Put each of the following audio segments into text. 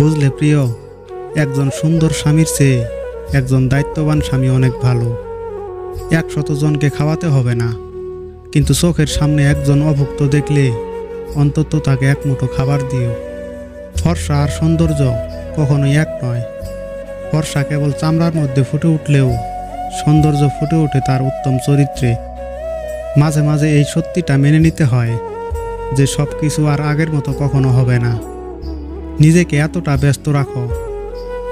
বুঝলে প্রিয়, একজন সুন্দর স্বামীর চেয়ে একজন দায়িত্ববান স্বামী অনেক ভালো। 100 জনকে খাওয়াতে হবে না, কিন্তু চোখের সামনে একজন অভুক্ত দেখলে অন্তত তাকে এক মুঠো খাবার দিও। ফর্সা আর সৌন্দর্য কখনোই এক নয়। ফর্সা কেবল চামড়ার মধ্যে ফুটে উঠলেও সৌন্দর্য ফুটে ওঠে তার উত্তম চরিত্রে। মাঝে মাঝে এই সত্যিটা মেনে নিতে হয় যে সব কিছু আর আগের মতো কখনো হবে না। নিজেকে এতটা ব্যস্ত রাখো,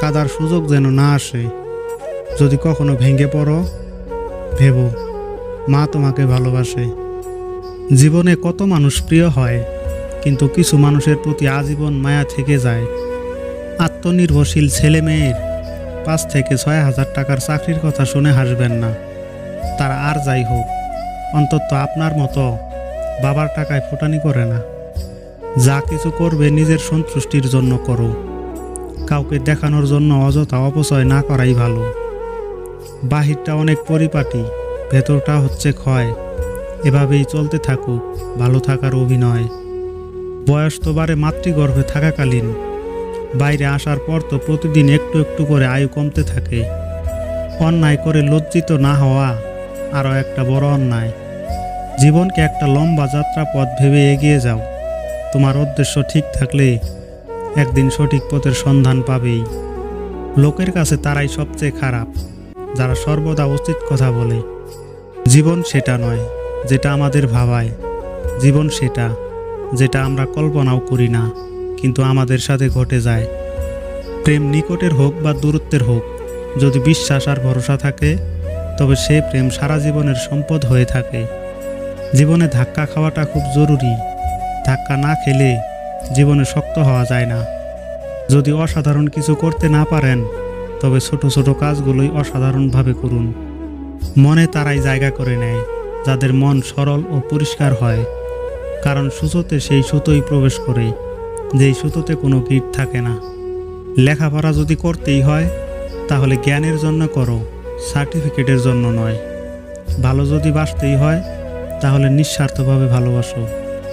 কাদার সুযোগ যেন না আসে। যদি কখনো ভেঙে পড়ো, ভেবো মা তোমাকে ভালোবাসে। জীবনে কত মানুষ প্রিয় হয়, কিন্তু কিছু মানুষের প্রতি আজীবন মায়া থেকে যায়। আত্মনির্ভরশীল ছেলে মেয়ের 5 থেকে 6 হাজার টাকার চাকরির কথা শুনে হাসবেন না। তারা আর যাই হোক, অন্তত আপনার মতো বাবার টাকায় ফুটানি করে না। যা কিছু করবে নিজের সন্তুষ্টির জন্য করো। কাউকে দেখানোর জন্য অযথা অপচয় না করাই ভালো। বাহিরটা অনেক পরিপাটি, ভেতরটা হচ্ছে ক্ষয়। এভাবেই চলতে থাকুক ভালো থাকার অভিনয়। বয়স তো বাড়ে মাতৃগর্ভে থাকাকালীন, বাইরে আসার পর তো প্রতিদিন একটু একটু করে আয়ু কমতে থাকে। অন্যায় করে লজ্জিত না হওয়া আরও একটা বড় অন্যায়। জীবনকে একটা লম্বা যাত্রা পথ ভেবে এগিয়ে যাও। তোমার উদ্দেশ্য ঠিক থাকলে একদিন সঠিক পথের সন্ধান পাবেই। লোকের কাছে তারাই সবচেয়ে খারাপ, যারা সর্বদা উচিত কথা বলে। জীবন সেটা নয় যেটা আমাদের ভাবায়। জীবন সেটা যেটা আমরা কল্পনাও করি না, কিন্তু আমাদের সাথে ঘটে যায়। প্রেম নিকটের হোক বা দূরত্বের হোক, যদি বিশ্বাস আর ভরসা থাকে, তবে সে প্রেম সারা জীবনের সম্পদ হয়ে থাকে। জীবনে ধাক্কা খাওয়াটা খুব জরুরি। ধাক্কা না খেলে জীবনে শক্ত হওয়া যায় না। যদি অসাধারণ কিছু করতে না পারেন, তবে ছোট ছোট কাজগুলোই অসাধারণভাবে করুন। মনে তারাই জায়গা করে নেয় যাদের মন সরল ও পরিষ্কার হয়, কারণ সুতোতে সেই সুতোই প্রবেশ করে যেই সুতোতে কোনো গিট থাকে না। লেখাপড়া যদি করতেই হয়, তাহলে জ্ঞানের জন্য করো, সার্টিফিকেটের জন্য নয়। ভালো যদি বাসতেই হয়, তাহলে নিঃস্বার্থভাবে ভালোবাসো,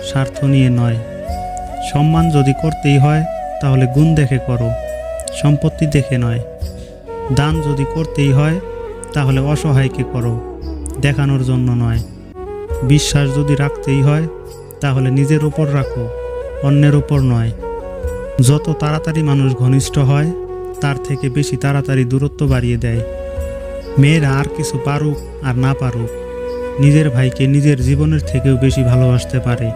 স্বার্থ নিয়ে নয়। সম্মান যদি করতেই হয়, তাহলে গুণ দেখে করো, সম্পত্তি দেখে নয়। দান যদি করতেই হয়, তাহলে অসহায়কে করো, দেখানোর জন্য নয়। বিশ্বাস যদি রাখতেই হয়, তাহলে নিজের উপর রাখো, অন্যের উপর নয়। যত তাড়াতাড়ি মানুষ ঘনিষ্ঠ হয়, তার থেকে বেশি তাড়াতাড়ি দূরত্ব বাড়িয়ে দেয়। মেয়েরা আর কিছু পারুক আর না পারুক, নিজের ভাইকে নিজের জীবনের থেকেও বেশি ভালোবাসতে পারে।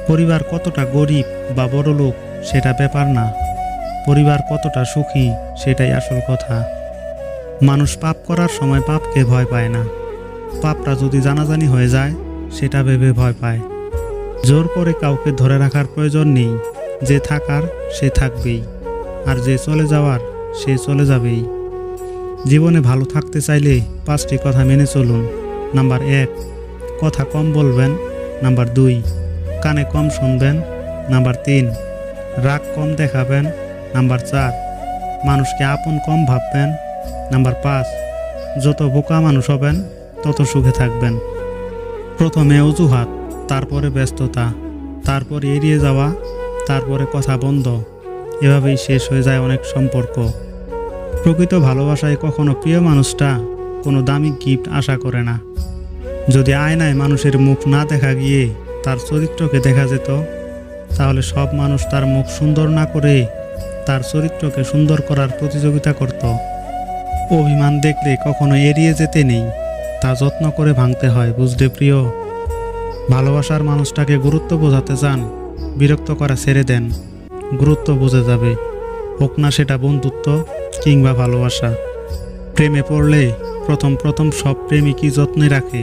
পরিবার কতটা গরিব বা বড়লোক সেটা ব্যাপার না, পরিবার কতটা সুখী সেটাই আসল কথা। মানুষ পাপ করার সময় পাপকে ভয় পায় না, পাপটা যদি জানাজানি হয়ে যায় সেটা ভেবে ভয় পায়। জোর করে কাউকে ধরে রাখার প্রয়োজন নেই। যে থাকার সে থাকবেই, আর যে চলে যাওয়ার সে চলে যাবেই। জীবনে ভালো থাকতে চাইলে 5টি কথা মেনে চলুন। নাম্বার 1, কথা কম বলবেন। নাম্বার 2, কানে কম শুনবেন। নাম্বার 3, রাগ কম দেখাবেন। নাম্বার 4, মানুষকে আপন কম ভাববেন। নাম্বার 5, যত বোকা মানুষ হবেন তত সুখে থাকবেন। প্রথমে অজুহাত, তারপরে ব্যস্ততা, তারপরে এড়িয়ে যাওয়া, তারপরে কথা বন্ধ। এভাবেই শেষ হয়ে যায় অনেক সম্পর্ক। প্রকৃত ভালোবাসায় কখনো প্রিয় মানুষটা কোনো দামি গিফট আশা করে না। যদি আয়নায় মানুষের মুখ না দেখা গিয়ে তার চরিত্রকে দেখা যেত, তাহলে সব মানুষ তার মুখ সুন্দর না করে তার চরিত্রকে সুন্দর করার প্রতিযোগিতা করত। অভিমান দেখলে কখনো এড়িয়ে যেতে নেই, তা যত্ন করে ভাঙতে হয়। বুঝলে প্রিয়, ভালোবাসার মানুষটাকে গুরুত্ব বোঝাতে চান, বিরক্ত করা ছেড়ে দেন, গুরুত্ব বুঝে যাবে। হোক না সেটা বন্ধুত্ব কিংবা ভালোবাসা। প্রেমে পড়লে প্রথম সব প্রেমিকই যত্নে রাখে।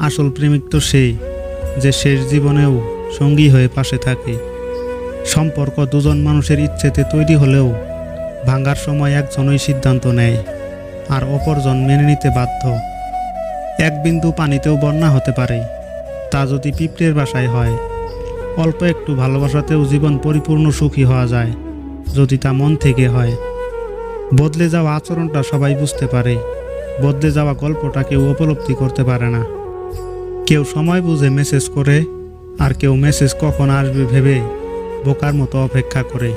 আসল প্রেমিক তো সেই যে শেষ জীবনেও সঙ্গী হয়ে পাশে থাকে। সম্পর্ক দুজন মানুষের ইচ্ছেতে তৈরি হলেও ভাঙার সময় একজনই সিদ্ধান্ত নেয়, আর অপরজন মেনে নিতে বাধ্য। এক বিন্দু পানিতেও বন্যা হতে পারে, তা যদি পিঁপড়ের বাসায় হয়। অল্প একটু ভালোবাসাতেও জীবন পরিপূর্ণ সুখী হওয়া যায়, যদি তা মন থেকে হয়। বদলে যাওয়া আচরণটা সবাই বুঝতে পারে, বদলে যাওয়া গল্পটা কেউ উপলব্ধি করতে পারে না। কেউ সময় বুঝে মেসেজ করে, আর কেউ মেসেজ কখন আসবে ভেবে বোকার মতো অপেক্ষা করে।